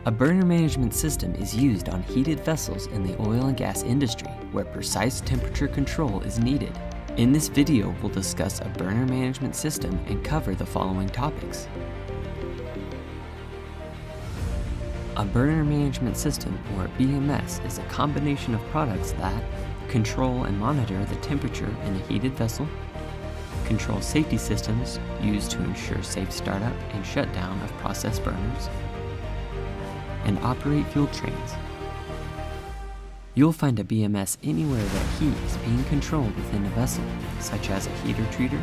A burner management system is used on heated vessels in the oil and gas industry where precise temperature control is needed. In this video, we'll discuss a burner management system and cover the following topics. A burner management system, or BMS, is a combination of products that control and monitor the temperature in a heated vessel, control safety systems used to ensure safe startup and shutdown of process burners, and operate fuel trains. You'll find a BMS anywhere that heat is being controlled within a vessel, such as a heater treater,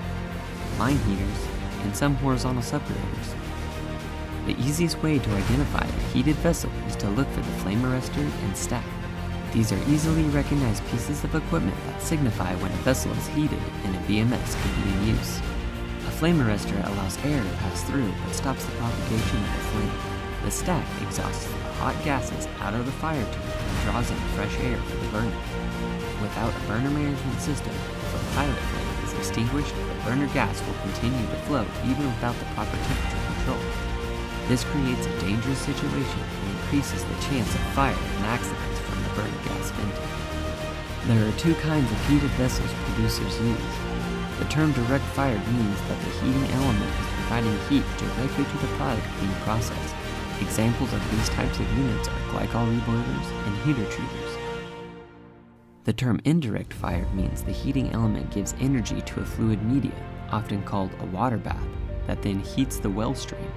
line heaters, and some horizontal separators. The easiest way to identify a heated vessel is to look for the flame arrestor and stack. These are easily recognized pieces of equipment that signify when a vessel is heated and a BMS can be in use. A flame arrestor allows air to pass through but stops the propagation of the flame. The stack exhausts the hot gases out of the fire tube and draws in fresh air for the burner. Without a burner management system, if a pilot flame is extinguished, the burner gas will continue to flow even without the proper temperature control. This creates a dangerous situation and increases the chance of fire and accidents from the burner gas venting. There are two kinds of heated vessels producers use. The term direct fired means that the heating element is providing heat directly to the product being processed. Examples of these types of units are glycol reboilers and heater treaters. The term indirect fired means the heating element gives energy to a fluid media, often called a water bath, that then heats the well stream.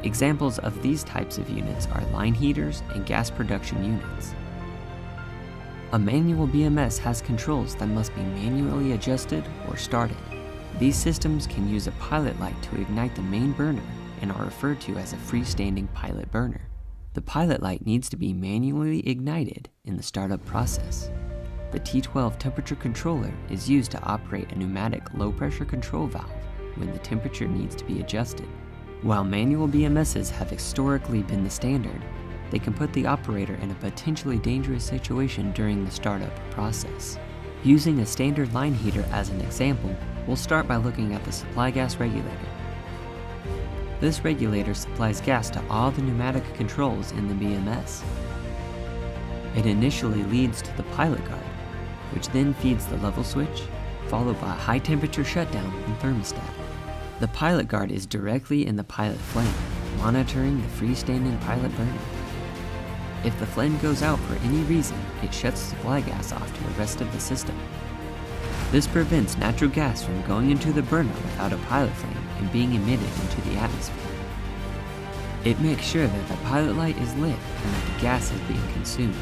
Examples of these types of units are line heaters and gas production units. A manual BMS has controls that must be manually adjusted or started. These systems can use a pilot light to ignite the main burner and are referred to as a freestanding pilot burner. The pilot light needs to be manually ignited in the startup process. The T12 temperature controller is used to operate a pneumatic low-pressure control valve when the temperature needs to be adjusted. While manual BMSs have historically been the standard, they can put the operator in a potentially dangerous situation during the startup process. Using a standard line heater as an example, we'll start by looking at the supply gas regulator. This regulator supplies gas to all the pneumatic controls in the BMS. It initially leads to the pilot guard, which then feeds the level switch, followed by a high temperature shutdown and thermostat. The pilot guard is directly in the pilot flame, monitoring the freestanding pilot burner. If the flame goes out for any reason, it shuts supply gas off to the rest of the system. This prevents natural gas from going into the burner without a pilot flame and being emitted into the atmosphere. It makes sure that the pilot light is lit and that the gas is being consumed.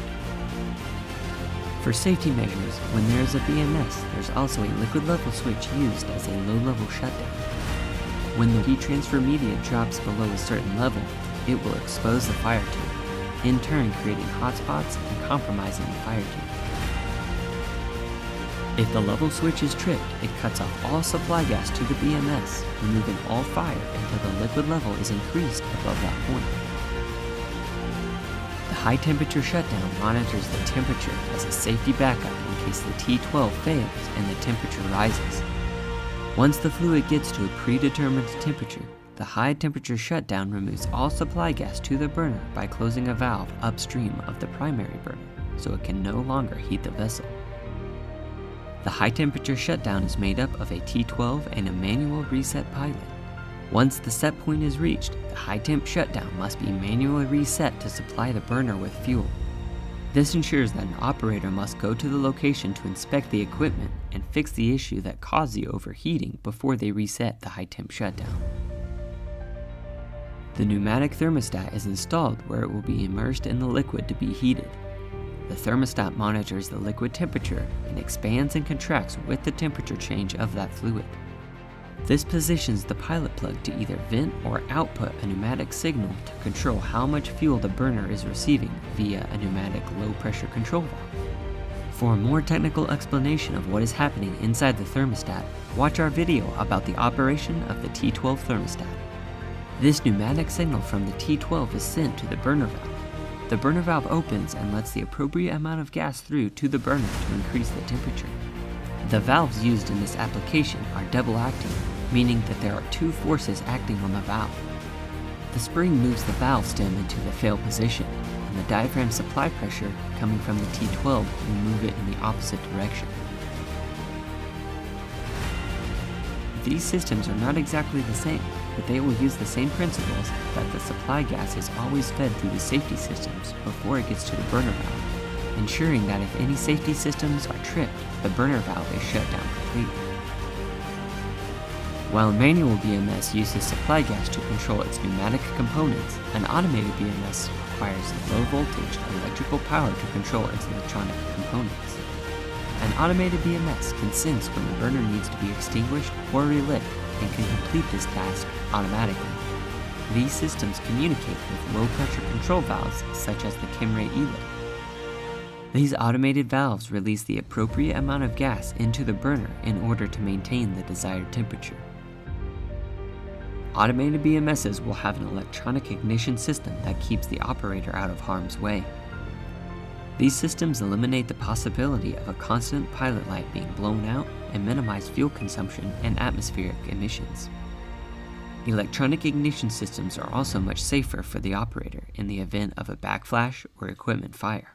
For safety measures, when there is a BMS, there's also a liquid level switch used as a low-level shutdown. When the heat transfer media drops below a certain level, it will expose the fire tube, in turn creating hot spots and compromising the fire tube. If the level switch is tripped, it cuts off all supply gas to the BMS, removing all fire until the liquid level is increased above that point. The high temperature shutdown monitors the temperature as a safety backup in case the T12 fails and the temperature rises. Once the fluid gets to a predetermined temperature, the high temperature shutdown removes all supply gas to the burner by closing a valve upstream of the primary burner, so it can no longer heat the vessel. The high temperature shutdown is made up of a T12 and a manual reset pilot. Once the set point is reached, the high temp shutdown must be manually reset to supply the burner with fuel. This ensures that an operator must go to the location to inspect the equipment and fix the issue that caused the overheating before they reset the high temp shutdown. The pneumatic thermostat is installed where it will be immersed in the liquid to be heated. The thermostat monitors the liquid temperature and expands and contracts with the temperature change of that fluid. This positions the pilot plug to either vent or output a pneumatic signal to control how much fuel the burner is receiving via a pneumatic low-pressure control valve. For a more technical explanation of what is happening inside the thermostat, watch our video about the operation of the T12 thermostat. This pneumatic signal from the T12 is sent to the burner valve. The burner valve opens and lets the appropriate amount of gas through to the burner to increase the temperature. The valves used in this application are double acting, meaning that there are two forces acting on the valve. The spring moves the valve stem into the fail position, and the diaphragm supply pressure coming from the T12 will move it in the opposite direction. These systems are not exactly the same, but they will use the same principles that the supply gas is always fed through the safety systems before it gets to the burner valve, ensuring that if any safety systems are tripped, the burner valve is shut down completely. While manual BMS uses supply gas to control its pneumatic components, an automated BMS requires low voltage electrical power to control its electronic components. An automated BMS can sense when the burner needs to be extinguished or relit and can complete this task automatically. These systems communicate with low-pressure control valves such as the Kimray ELIT. These automated valves release the appropriate amount of gas into the burner in order to maintain the desired temperature. Automated BMSs will have an electronic ignition system that keeps the operator out of harm's way. These systems eliminate the possibility of a constant pilot light being blown out and minimize fuel consumption and atmospheric emissions. Electronic ignition systems are also much safer for the operator in the event of a backflash or equipment fire.